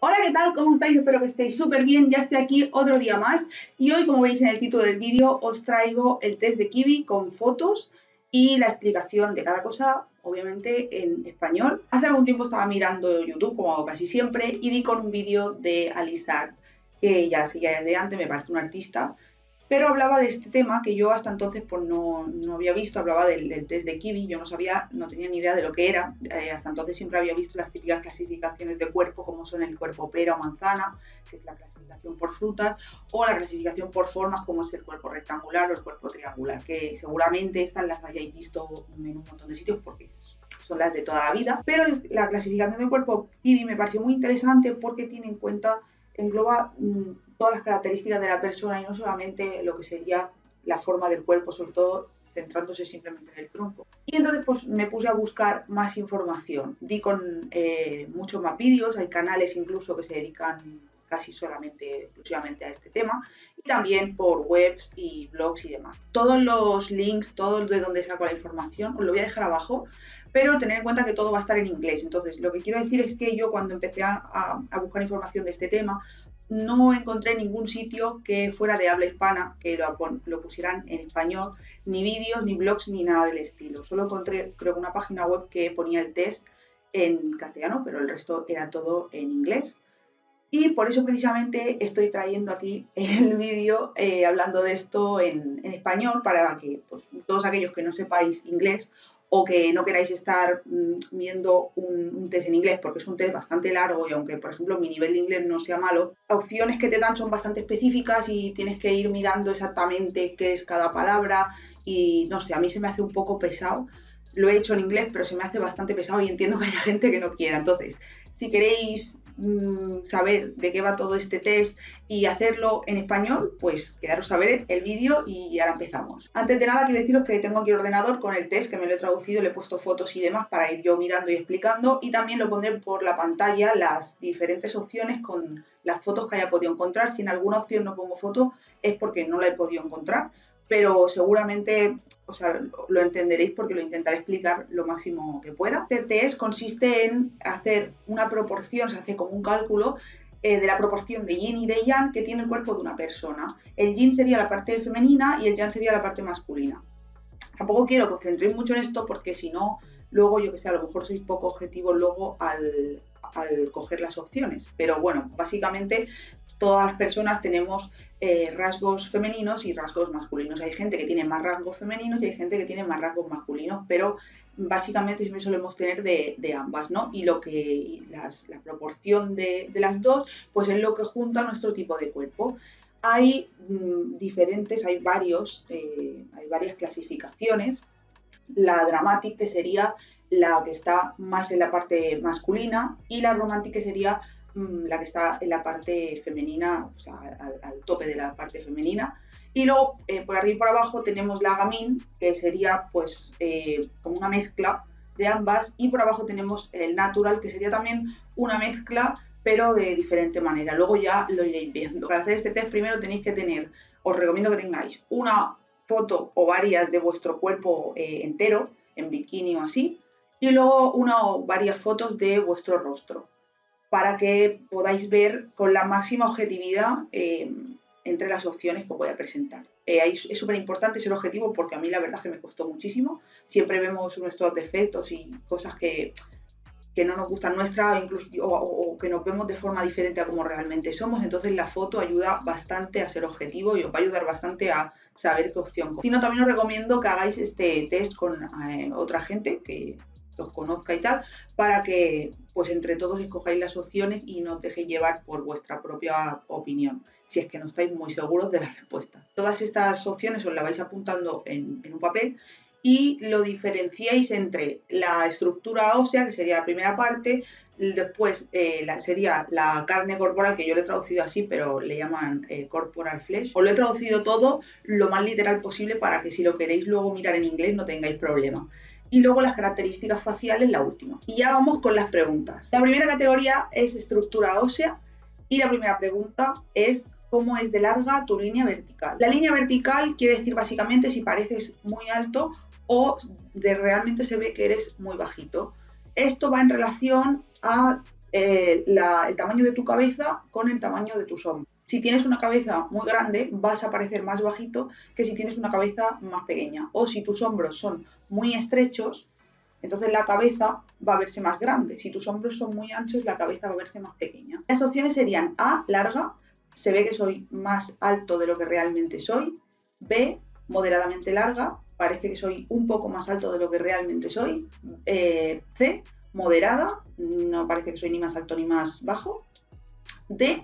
Hola, ¿qué tal? ¿Cómo estáis? Espero que estéis súper bien. Ya estoy aquí otro día más y hoy, como veis en el título del vídeo, os traigo el test de Kiwi con fotos y la explicación de cada cosa, obviamente en español. Hace algún tiempo estaba mirando YouTube, como casi siempre, y di con un vídeo de Alisart, que ya seguía desde antes, me parece un artista, pero hablaba de este tema que yo hasta entonces pues no había visto. Hablaba del test de Kiwi. Yo no sabía, no tenía ni idea de lo que era. Hasta entonces siempre había visto las típicas clasificaciones de cuerpo, como son el cuerpo pera o manzana, que es la clasificación por frutas, o la clasificación por formas, como es el cuerpo rectangular o el cuerpo triangular, que seguramente estas las hayáis visto en un montón de sitios porque son las de toda la vida. Pero la clasificación del cuerpo Kiwi me pareció muy interesante porque tiene en cuenta, engloba todas las características de la persona y no solamente lo que sería la forma del cuerpo, sobre todo centrándose simplemente en el tronco. Y entonces pues me puse a buscar más información. Di con muchos más vídeos, hay canales incluso que se dedican casi solamente, exclusivamente a este tema, y también por webs y blogs y demás. Todos los links, todo de donde saco la información, os lo voy a dejar abajo, pero tener en cuenta que todo va a estar en inglés. Entonces, lo que quiero decir es que yo cuando empecé a buscar información de este tema, no encontré ningún sitio que fuera de habla hispana que lo pusieran en español, ni vídeos, ni blogs, ni nada del estilo. Solo encontré, creo que una página web que ponía el test en castellano, pero el resto era todo en inglés. Y por eso precisamente estoy trayendo aquí el vídeo hablando de esto en español, para que pues, todos aquellos que no sepáis inglés o que no queráis estar viendo un test en inglés, porque es un test bastante largo y aunque, por ejemplo, mi nivel de inglés no sea malo, las opciones que te dan son bastante específicas y tienes que ir mirando exactamente qué es cada palabra y no sé, a mí se me hace un poco pesado. Lo he hecho en inglés, pero se me hace bastante pesado y entiendo que haya gente que no quiera. Entonces, si queréis saber de qué va todo este test y hacerlo en español, pues quedaros a ver el vídeo y ahora empezamos. Antes de nada, quiero deciros que tengo aquí el ordenador con el test, que me lo he traducido, le he puesto fotos y demás para ir yo mirando y explicando, y también lo pondré por la pantalla las diferentes opciones con las fotos que haya podido encontrar. Si en alguna opción no pongo foto es porque no la he podido encontrar, pero seguramente, o sea, lo entenderéis porque lo intentaré explicar lo máximo que pueda. Este test consiste en hacer una proporción, se hace como un cálculo de la proporción de yin y de yang que tiene el cuerpo de una persona. El yin sería la parte femenina y el yang sería la parte masculina. Tampoco quiero que os centréis mucho en esto porque si no, luego yo que sé, a lo mejor sois poco objetivos luego al coger las opciones. Pero bueno, básicamente todas las personas tenemos rasgos femeninos y rasgos masculinos. Hay gente que tiene más rasgos femeninos y hay gente que tiene más rasgos masculinos, pero básicamente siempre solemos tener de ambas, ¿no? Y la proporción de las dos, pues es lo que junta nuestro tipo de cuerpo. Hay hay varias clasificaciones. La dramatic, que sería la que está más en la parte masculina, y la romantic, que sería la que está en la parte femenina, o sea, al tope de la parte femenina. Y luego, por arriba y por abajo, tenemos la gamin, que sería pues como una mezcla de ambas, y por abajo tenemos el natural, que sería también una mezcla, pero de diferente manera. Luego ya lo iréis viendo. Para hacer este test primero tenéis que tener, os recomiendo que tengáis una foto o varias de vuestro cuerpo entero, en bikini o así, y luego una o varias fotos de vuestro rostro, para que podáis ver con la máxima objetividad entre las opciones que os voy a presentar. Es súper importante ser objetivo porque a mí la verdad es que me costó muchísimo. Siempre vemos nuestros defectos y cosas que no nos gustan nuestra, incluso, o que nos vemos de forma diferente a como realmente somos. Entonces la foto ayuda bastante a ser objetivo y os va a ayudar bastante a saber qué opción. Si no, también os recomiendo que hagáis este test con otra gente que os conozca y tal, para que pues entre todos escojáis las opciones y no os dejéis llevar por vuestra propia opinión, si es que no estáis muy seguros de la respuesta. Todas estas opciones os las vais apuntando en un papel y lo diferenciáis entre la estructura ósea, que sería la primera parte, después sería la carne corporal, que yo lo he traducido así, pero le llaman corporal flesh. Os lo he traducido todo lo más literal posible para que si lo queréis luego mirar en inglés no tengáis problema. Y luego las características faciales, la última. Y ya vamos con las preguntas. La primera categoría es estructura ósea y la primera pregunta es: ¿cómo es de larga tu línea vertical? La línea vertical quiere decir básicamente si pareces muy alto o realmente se ve que eres muy bajito. Esto va en relación a el tamaño de tu cabeza con el tamaño de tus hombros. Si tienes una cabeza muy grande, vas a parecer más bajito que si tienes una cabeza más pequeña. O si tus hombros son muy estrechos, entonces la cabeza va a verse más grande. Si tus hombros son muy anchos, la cabeza va a verse más pequeña. Las opciones serían A, larga, se ve que soy más alto de lo que realmente soy. B, moderadamente larga, parece que soy un poco más alto de lo que realmente soy. C, moderada, no parece que soy ni más alto ni más bajo. D,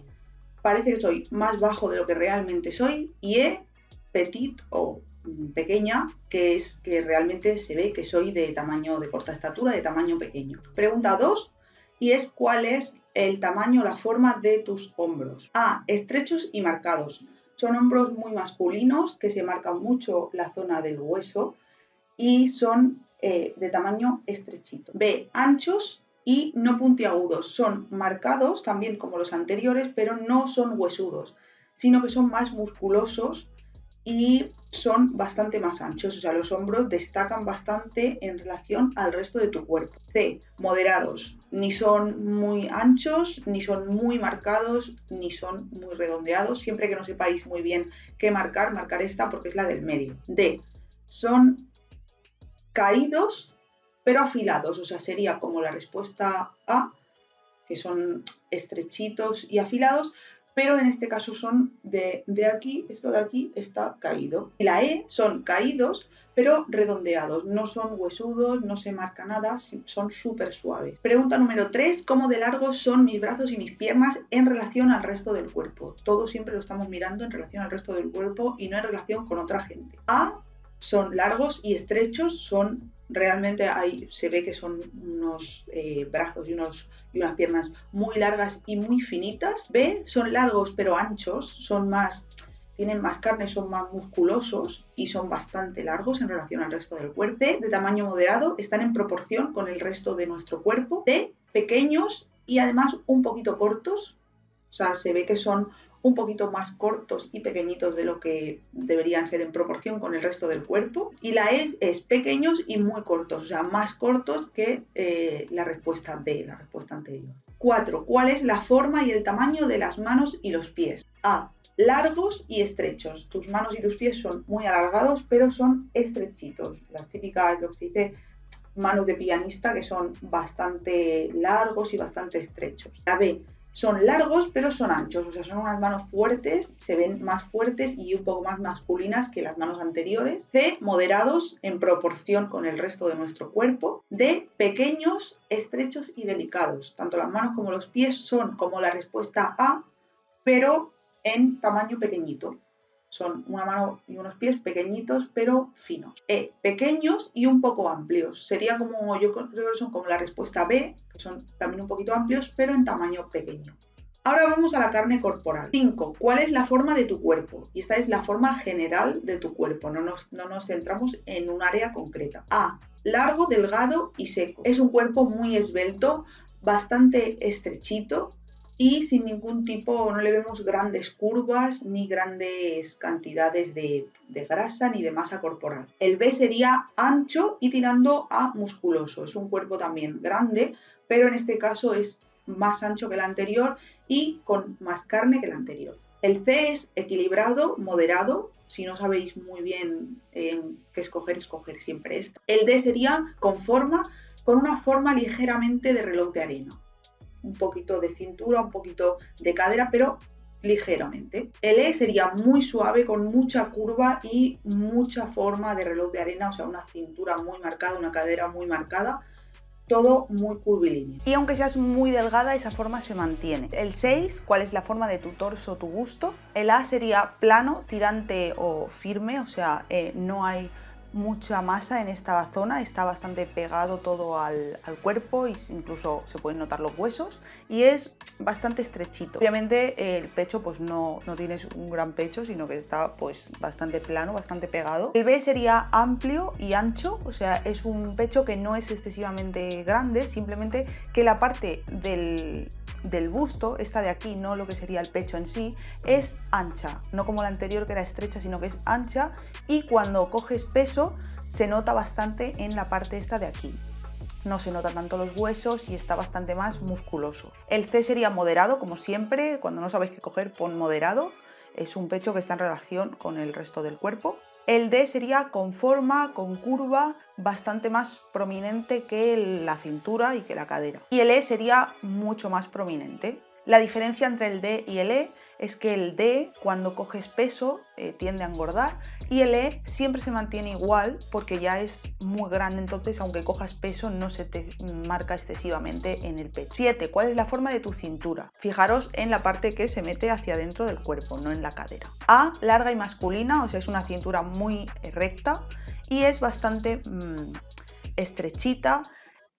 parece que soy más bajo de lo que realmente soy. Y E, petit o pequeña, que es que realmente se ve que soy de tamaño de corta estatura, de tamaño pequeño. Pregunta 2, y es ¿cuál es el tamaño, la forma de tus hombros? A, estrechos y marcados. Son hombros muy masculinos que se marcan mucho la zona del hueso y son de tamaño estrechito. B, anchos y no puntiagudos. Son marcados también como los anteriores, pero no son huesudos, sino que son más musculosos y son bastante más anchos, o sea, los hombros destacan bastante en relación al resto de tu cuerpo. C, moderados, ni son muy anchos, ni son muy marcados, ni son muy redondeados, siempre que no sepáis muy bien qué marcar esta porque es la del medio. D, son caídos pero afilados, o sea, sería como la respuesta A, que son estrechitos y afilados, pero en este caso son de aquí, esto de aquí está caído. Y la E son caídos, pero redondeados, no son huesudos, no se marca nada, son súper suaves. Pregunta número 3, ¿cómo de largos son mis brazos y mis piernas en relación al resto del cuerpo? Todo siempre lo estamos mirando en relación al resto del cuerpo y no en relación con otra gente. A, son largos y estrechos, son realmente ahí se ve que son unos brazos y unas piernas muy largas y muy finitas. B, son largos pero anchos, tienen más carne, son más musculosos y son bastante largos en relación al resto del cuerpo. C, de tamaño moderado, están en proporción con el resto de nuestro cuerpo. D, pequeños y además un poquito cortos, o sea, se ve que son un poquito más cortos y pequeñitos de lo que deberían ser en proporción con el resto del cuerpo. Y la E es pequeños y muy cortos, o sea, más cortos que la respuesta B, la respuesta anterior. 4. ¿Cuál es la forma y el tamaño de las manos y los pies? A, largos y estrechos. Tus manos y tus pies son muy alargados, pero son estrechitos. Las típicas, lo que se dice, manos de pianista, que son bastante largos y bastante estrechos. La B, son largos pero son anchos, o sea, son unas manos fuertes, se ven más fuertes y un poco más masculinas que las manos anteriores. C, moderados en proporción con el resto de nuestro cuerpo. D, pequeños, estrechos y delicados. Tanto las manos como los pies son como la respuesta A, pero en tamaño pequeñito. Son una mano y unos pies pequeñitos pero finos. E, pequeños y un poco amplios. Sería como, yo creo que son como la respuesta B, que son también un poquito amplios pero en tamaño pequeño. Ahora vamos a la carne corporal. 5. ¿Cuál es la forma de tu cuerpo? Y esta es la forma general de tu cuerpo, no nos centramos en un área concreta. A, largo, delgado y seco. Es un cuerpo muy esbelto, bastante estrechito, y sin ningún tipo, no le vemos grandes curvas ni grandes cantidades de grasa ni de masa corporal. El B sería ancho y tirando a musculoso. Es un cuerpo también grande, pero en este caso es más ancho que el anterior y con más carne que el anterior. El C es equilibrado, moderado. Si no sabéis muy bien qué escoger siempre esto. El D sería con una forma ligeramente de reloj de arena. Un poquito de cintura, un poquito de cadera, pero ligeramente. El E sería muy suave, con mucha curva y mucha forma de reloj de arena, o sea, una cintura muy marcada, una cadera muy marcada, todo muy curvilíneo. Y aunque seas muy delgada, esa forma se mantiene. El 6, ¿cuál es la forma de tu torso, tu busto? El A sería plano, tirante o firme, o sea, no hay mucha masa en esta zona, está bastante pegado todo al cuerpo e incluso se pueden notar los huesos y es bastante estrechito. Obviamente el pecho pues no tienes un gran pecho, sino que está pues bastante plano, bastante pegado. El B sería amplio y ancho, o sea, es un pecho que no es excesivamente grande, simplemente que la parte del busto, esta de aquí, no lo que sería el pecho en sí, es ancha, no como la anterior que era estrecha, sino que es ancha, y cuando coges peso se nota bastante en la parte esta de aquí. no se nota tanto los huesos y está bastante más musculoso. El C sería moderado, como siempre, cuando no sabéis qué coger, pon moderado. Es un pecho que está en relación con el resto del cuerpo. El D sería con forma, con curva, bastante más prominente que la cintura y que la cadera. Y el E sería mucho más prominente. La diferencia entre el D y el E es que el D, cuando coges peso, tiende a engordar, y el E siempre se mantiene igual porque ya es muy grande, entonces aunque cojas peso no se te marca excesivamente en el pecho. 7. ¿Cuál es la forma de tu cintura? Fijaros en la parte que se mete hacia dentro del cuerpo, no en la cadera. A, larga y masculina, o sea, es una cintura muy recta y es bastante estrechita,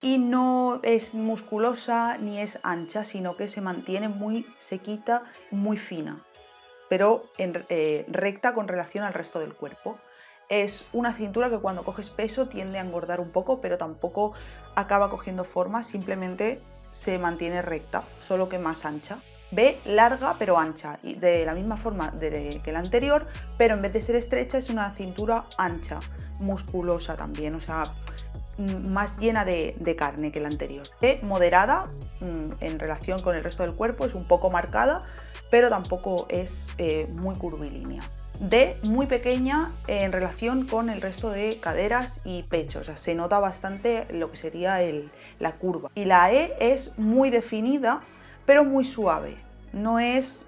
y no es musculosa ni es ancha, sino que se mantiene muy sequita, muy fina, pero recta con relación al resto del cuerpo. Es una cintura que cuando coges peso tiende a engordar un poco, pero tampoco acaba cogiendo forma, simplemente se mantiene recta, solo que más ancha. B, larga pero ancha, y de la misma forma que la anterior, pero en vez de ser estrecha es una cintura ancha, musculosa también, o sea, más llena de carne que la anterior. C, moderada, en relación con el resto del cuerpo, es un poco marcada, pero tampoco es muy curvilínea. D, muy pequeña en relación con el resto de caderas y pecho, o sea, se nota bastante lo que sería la curva. Y la E es muy definida, pero muy suave, no es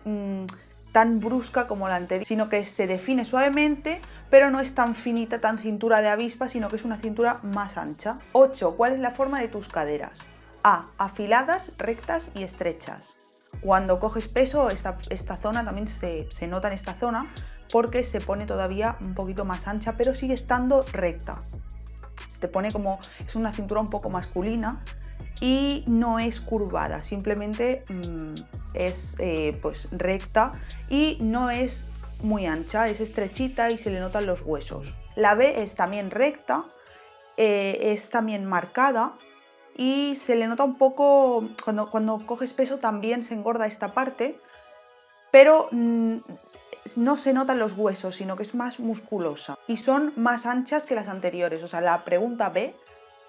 tan brusca como la anterior, sino que se define suavemente, pero no es tan finita, tan cintura de avispa, sino que es una cintura más ancha. 8. ¿Cuál es la forma de tus caderas? A, afiladas, rectas y estrechas. Cuando coges peso, esta zona también se nota en esta zona porque se pone todavía un poquito más ancha, pero sigue estando recta. Se te pone como, es una cintura un poco masculina y no es curvada, simplemente es pues recta y no es muy ancha, es estrechita y se le notan los huesos. La B es también recta, es también marcada y se le nota un poco, cuando coges peso también se engorda esta parte, pero no se notan los huesos, sino que es más musculosa y son más anchas que las anteriores. O sea, la pregunta B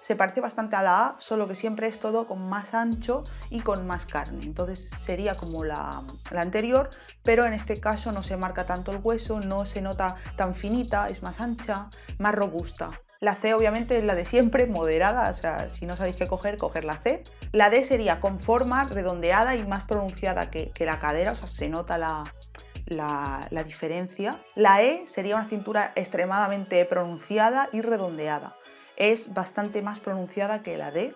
se parece bastante a la A, solo que siempre es todo con más ancho y con más carne. Entonces sería como la anterior, pero en este caso no se marca tanto el hueso, no se nota tan finita, es más ancha, más robusta. La C obviamente es la de siempre, moderada, o sea, si no sabéis qué coger, coger la C. La D sería con forma redondeada y más pronunciada que la cadera, o sea, se nota la diferencia. La E sería una cintura extremadamente pronunciada y redondeada. Es bastante más pronunciada que la D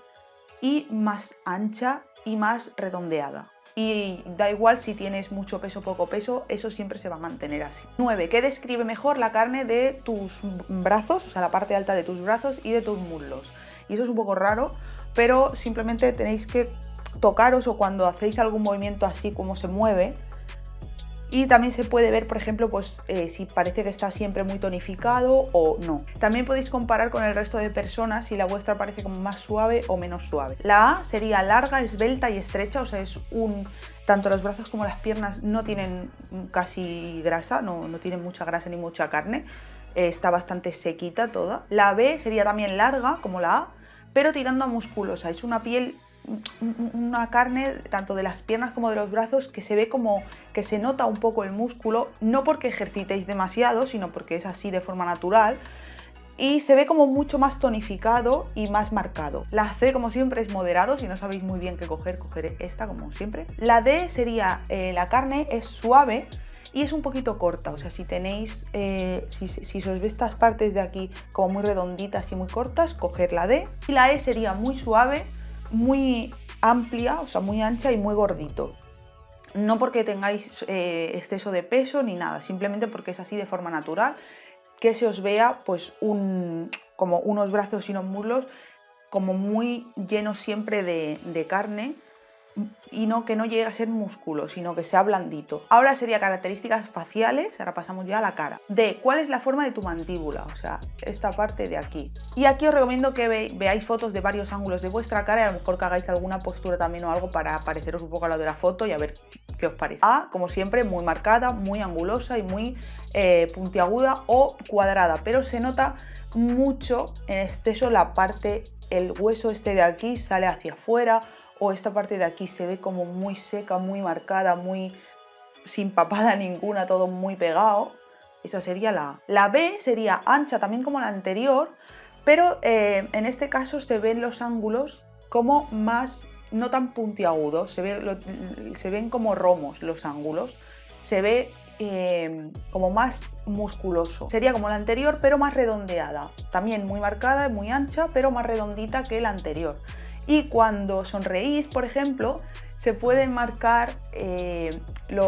y más ancha y más redondeada. Y da igual si tienes mucho peso o poco peso, eso siempre se va a mantener así. 9. ¿Qué describe mejor la carne de tus brazos, o sea, la parte alta de tus brazos y de tus muslos? Y eso es un poco raro, pero simplemente tenéis que tocaros o cuando hacéis algún movimiento así como se mueve. Y también se puede ver, por ejemplo, pues si parece que está siempre muy tonificado o no. También podéis comparar con el resto de personas si la vuestra parece como más suave o menos suave. La A sería larga, esbelta y estrecha, o sea, tanto los brazos como las piernas no tienen casi grasa, no tienen mucha grasa ni mucha carne, está bastante sequita toda. La B sería también larga, como la A, pero tirando a musculosa, es una piel, una carne tanto de las piernas como de los brazos que se ve como que se nota un poco el músculo, no porque ejercitéis demasiado, sino porque es así de forma natural y se ve como mucho más tonificado y más marcado. La C, como siempre, es moderado, si no sabéis muy bien qué coger, cogeré esta como siempre. La D sería, la carne es suave y es un poquito corta, o sea, si tenéis, si os ve estas partes de aquí como muy redonditas y muy cortas, coger la D. Y la E sería muy suave, muy amplia, o sea, muy ancha y muy gordito. No porque tengáis exceso de peso ni nada, simplemente porque es así de forma natural, que se os vea pues como unos brazos y unos muslos como muy llenos siempre de carne y que no llegue a ser músculo, sino que sea blandito. Ahora sería características faciales, ahora pasamos ya a la cara. D, ¿cuál es la forma de tu mandíbula? O sea, esta parte de aquí. Y aquí os recomiendo que veáis fotos de varios ángulos de vuestra cara y a lo mejor que hagáis alguna postura también o algo para pareceros un poco a lo de la foto y a ver qué os parece. A, como siempre, muy marcada, muy angulosa y muy puntiaguda o cuadrada, pero se nota mucho en exceso la parte el hueso este de aquí sale hacia afuera, o esta parte de aquí se ve como muy seca, muy marcada, muy sin papada ninguna, todo muy pegado. Esa sería la A. La B sería ancha también como la anterior, pero en este caso se ven los ángulos como más, no tan puntiagudos, se ven como romos los ángulos, se ve como más musculoso. Sería como la anterior, pero más redondeada. También muy marcada, muy ancha, pero más redondita que la anterior. Y cuando sonreís, por ejemplo, se pueden marcar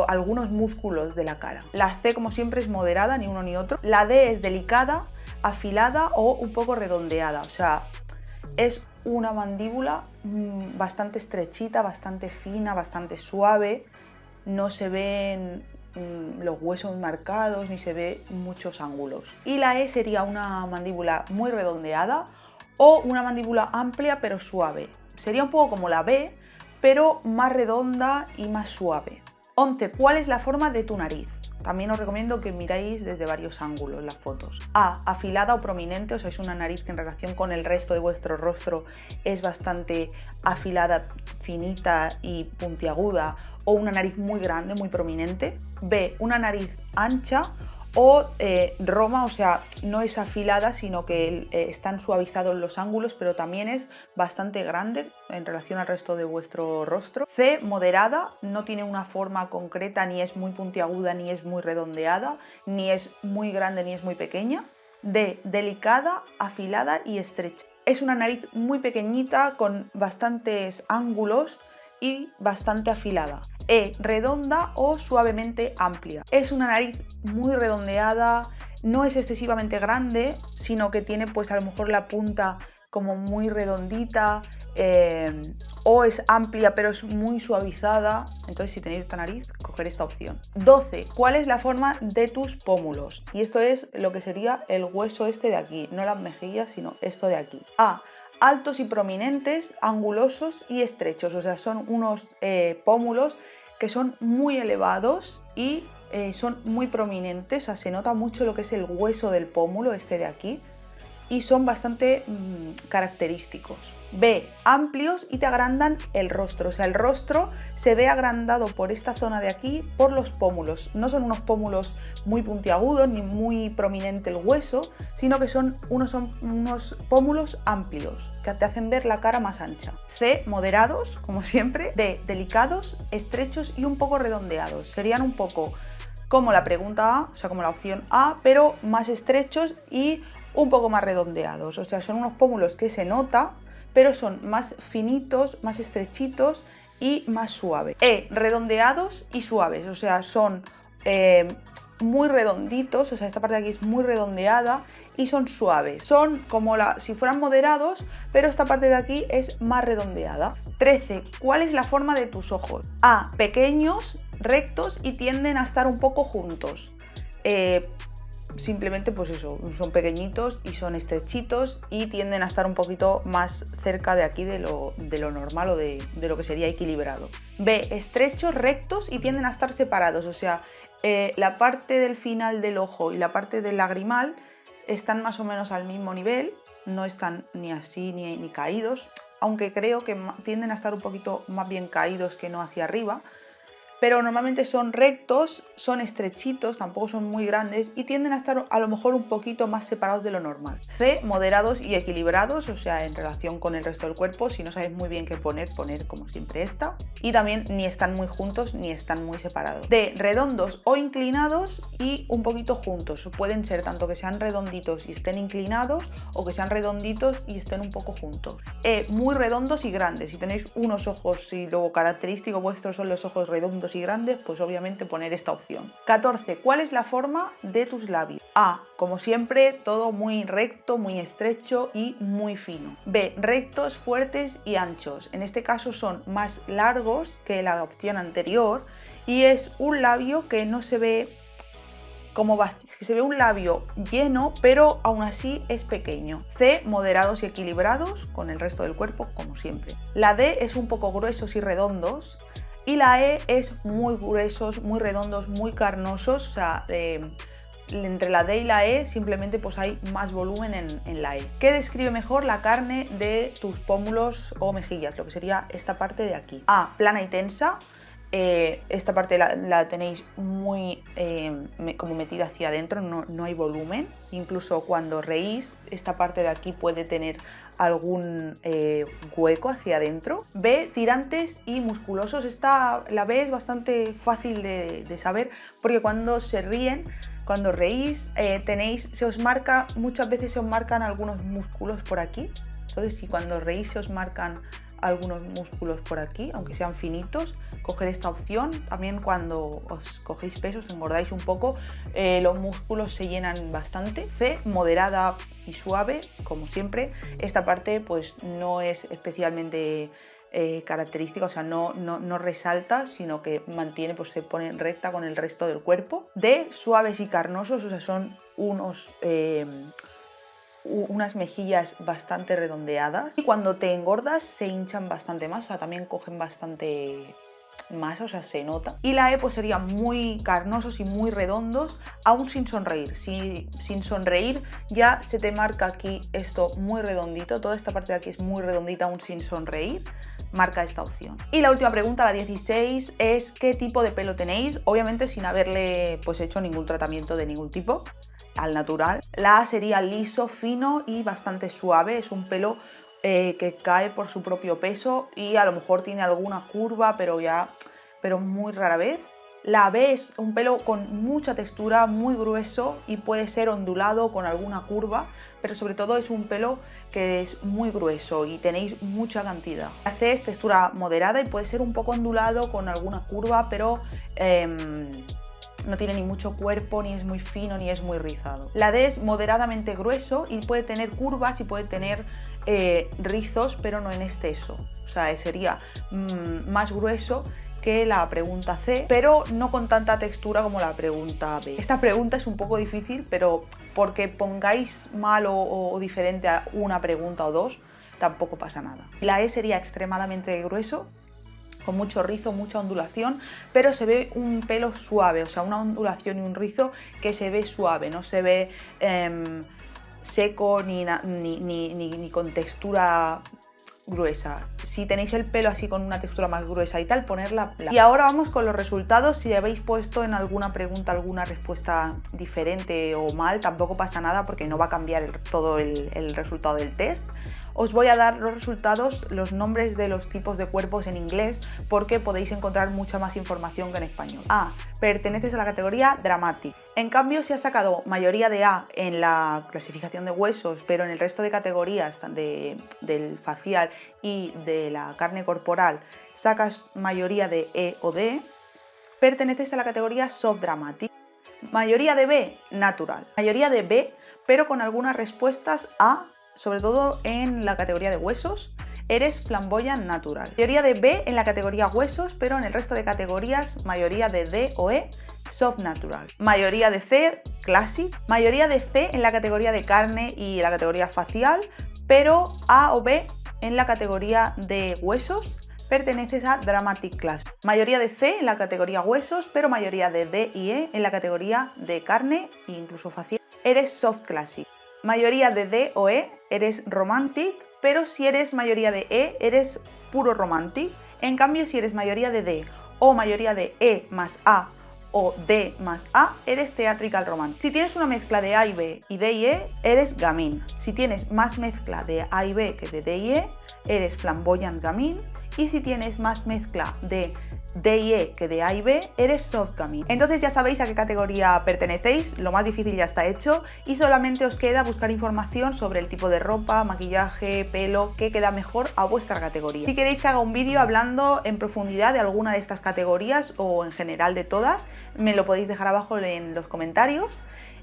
algunos músculos de la cara. La C, como siempre, es moderada, ni uno ni otro. La D es delicada, afilada o un poco redondeada. O sea, es una mandíbula bastante estrechita, bastante fina, bastante suave. No se ven los huesos marcados ni se ve muchos ángulos. Y la E sería una mandíbula muy redondeada o una mandíbula amplia pero suave. Sería un poco como la B, pero más redonda y más suave. 11. ¿Cuál es la forma de tu nariz? También os recomiendo que miráis desde varios ángulos las fotos. A. Afilada o prominente, o sea, es una nariz que en relación con el resto de vuestro rostro es bastante afilada, finita y puntiaguda, o una nariz muy grande, muy prominente. B. Una nariz ancha o roma, o sea, no es afilada, sino que están suavizados los ángulos, pero también es bastante grande en relación al resto de vuestro rostro. C. Moderada, no tiene una forma concreta, ni es muy puntiaguda, ni es muy redondeada, ni es muy grande, ni es muy pequeña. D. Delicada, afilada y estrecha. Es una nariz muy pequeñita, con bastantes ángulos y bastante afilada. E. Redonda o suavemente amplia. Es una nariz muy redondeada, no es excesivamente grande, sino que tiene pues a lo mejor la punta como muy redondita, o es amplia pero es muy suavizada. Entonces, si tenéis esta nariz, coger esta opción. 12. ¿Cuál es la forma de tus pómulos? Y esto es lo que sería el hueso este de aquí, no las mejillas, sino esto de aquí. A. Altos y prominentes, angulosos y estrechos, o sea, son unos pómulos que son muy elevados y son muy prominentes, o sea, se nota mucho lo que es el hueso del pómulo este de aquí, y son bastante característicos. B. Amplios y te agrandan el rostro, o sea, el rostro se ve agrandado por esta zona de aquí, por los pómulos. No son unos pómulos muy puntiagudos ni muy prominente el hueso, sino que son unos pómulos amplios que te hacen ver la cara más ancha. C. Moderados, como siempre. D. Delicados, estrechos y un poco redondeados. Serían un poco como la pregunta A, o sea, como la opción A, pero más estrechos y un poco más redondeados. O sea, son unos pómulos que se nota, pero son más finitos, más estrechitos y más suaves. E. Redondeados y suaves, o sea, son muy redonditos, o sea, esta parte de aquí es muy redondeada y son suaves. Son como si fueran moderados, pero esta parte de aquí es más redondeada. 13. ¿Cuál es la forma de tus ojos? A. Pequeños, rectos y tienden a estar un poco juntos. Simplemente pues eso, son pequeñitos y son estrechitos y tienden a estar un poquito más cerca de aquí de lo normal o de lo que sería equilibrado. B. Estrechos, rectos y tienden a estar separados, o sea, la parte del final del ojo y la parte del lagrimal están más o menos al mismo nivel, no están ni así ni caídos, aunque creo que tienden a estar un poquito más bien caídos que no hacia arriba. Pero normalmente son rectos, son estrechitos, tampoco son muy grandes y tienden a estar a lo mejor un poquito más separados de lo normal. C. Moderados y equilibrados, o sea, en relación con el resto del cuerpo. Si no sabéis muy bien qué poner como siempre esta. Y también ni están muy juntos ni están muy separados. D. Redondos o inclinados y un poquito juntos. Pueden ser tanto que sean redonditos y estén inclinados o que sean redonditos y estén un poco juntos. E. Muy redondos y grandes. Si tenéis unos ojos, si lo característico vuestro son los ojos redondos y grandes, pues obviamente poner esta opción. 14. ¿Cuál es la forma de tus labios? A. Como siempre, todo muy recto, muy estrecho y muy fino. B. Rectos, fuertes y anchos. En este caso son más largos que la opción anterior y es un labio que no se ve que se ve un labio lleno, pero aún así es pequeño. C. Moderados y equilibrados con el resto del cuerpo, como siempre. La D es un poco gruesos y redondos. Y la E es muy gruesos, muy redondos, muy carnosos, o sea, entre la D y la E simplemente pues hay más volumen en la E. ¿Qué describe mejor la carne de tus pómulos o mejillas? Lo que sería esta parte de aquí. A, plana y tensa. Esta parte la tenéis muy como metida hacia adentro, no hay volumen. Incluso cuando reís, esta parte de aquí puede tener algún hueco hacia adentro. B, tirantes y musculosos. La B es bastante fácil de saber porque cuando se ríen, cuando reís, muchas veces se os marcan algunos músculos por aquí. Entonces, si cuando reís se os marcan algunos músculos por aquí, aunque sean finitos, coger esta opción. También cuando os cogéis peso, os engordáis un poco, los músculos se llenan bastante. C, moderada y suave, como siempre. Esta parte pues no es especialmente característica, o sea, no resalta, sino que mantiene, pues se pone recta con el resto del cuerpo. D, suaves y carnosos, o sea, son unas mejillas bastante redondeadas, y cuando te engordas se hinchan bastante más, o sea, también cogen bastante más, o sea, se nota. Y la E pues serían muy carnosos y muy redondos, aún sin sonreír. Sin sonreír ya se te marca aquí esto muy redondito, toda esta parte de aquí es muy redondita aún sin sonreír, marca esta opción. Y la última pregunta, la 16, es ¿qué tipo de pelo tenéis? Obviamente sin haberle pues hecho ningún tratamiento de ningún tipo, al natural. La A sería liso, fino y bastante suave, es un pelo que cae por su propio peso y a lo mejor tiene alguna curva, pero muy rara vez. La B es un pelo con mucha textura, muy grueso y puede ser ondulado con alguna curva, pero sobre todo es un pelo que es muy grueso y tenéis mucha cantidad. La C es textura moderada y puede ser un poco ondulado con alguna curva, pero no tiene ni mucho cuerpo, ni es muy fino, ni es muy rizado. La D es moderadamente grueso y puede tener curvas y puede tener rizos, pero no en exceso. O sea, sería más grueso que la pregunta C, pero no con tanta textura como la pregunta B. Esta pregunta es un poco difícil, pero porque pongáis mal o diferente a una pregunta o dos, tampoco pasa nada. La E sería extremadamente grueso, con mucho rizo, mucha ondulación, pero se ve un pelo suave, o sea, una ondulación y un rizo que se ve suave, no se ve seco ni con textura gruesa. Si tenéis el pelo así con una textura más gruesa y tal, ponerla plana. Y ahora vamos con los resultados. Si habéis puesto en alguna pregunta alguna respuesta diferente o mal, tampoco pasa nada porque no va a cambiar todo el resultado del test. Os voy a dar los resultados, los nombres de los tipos de cuerpos en inglés, porque podéis encontrar mucha más información que en español. A. Perteneces a la categoría Dramatic. En cambio, si has sacado mayoría de A en la clasificación de huesos, pero en el resto de categorías del facial y de la carne corporal sacas mayoría de E o D, perteneces a la categoría Soft Dramatic. Mayoría de B, Natural. Mayoría de B, pero con algunas respuestas A, sobre todo en la categoría de huesos, eres Flamboyant Natural. Mayoría de B en la categoría huesos, pero en el resto de categorías, mayoría de D o E, Soft Natural. Mayoría de C, Classic. Mayoría de C en la categoría de carne y la categoría facial, pero A o B en la categoría de huesos, perteneces a Dramatic Class. Mayoría de C en la categoría huesos, pero mayoría de D y E en la categoría de carne e incluso facial, eres Soft Classic. Mayoría de D o E, eres Romantic, pero si eres mayoría de E, eres puro Romantic. En cambio, si eres mayoría de D o mayoría de E más A o D más A, eres Theatrical Romantic. Si tienes una mezcla de A y B y D y E, eres Gamine. Si tienes más mezcla de A y B que de D y E, eres Flamboyant Gamine. Y si tienes más mezcla de D y E que de A y B, eres Soft Gamine. Entonces ya sabéis a qué categoría pertenecéis, lo más difícil ya está hecho y solamente os queda buscar información sobre el tipo de ropa, maquillaje, pelo, que queda mejor a vuestra categoría. Si queréis que haga un vídeo hablando en profundidad de alguna de estas categorías o en general de todas, me lo podéis dejar abajo en los comentarios.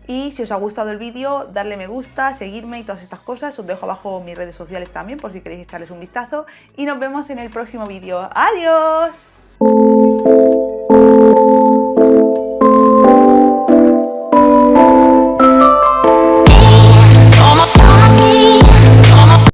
Y si os ha gustado el vídeo, darle me gusta, seguirme y todas estas cosas. Os dejo abajo mis redes sociales también por si queréis echarles un vistazo. Y nos vemos en el próximo vídeo. ¡Adiós!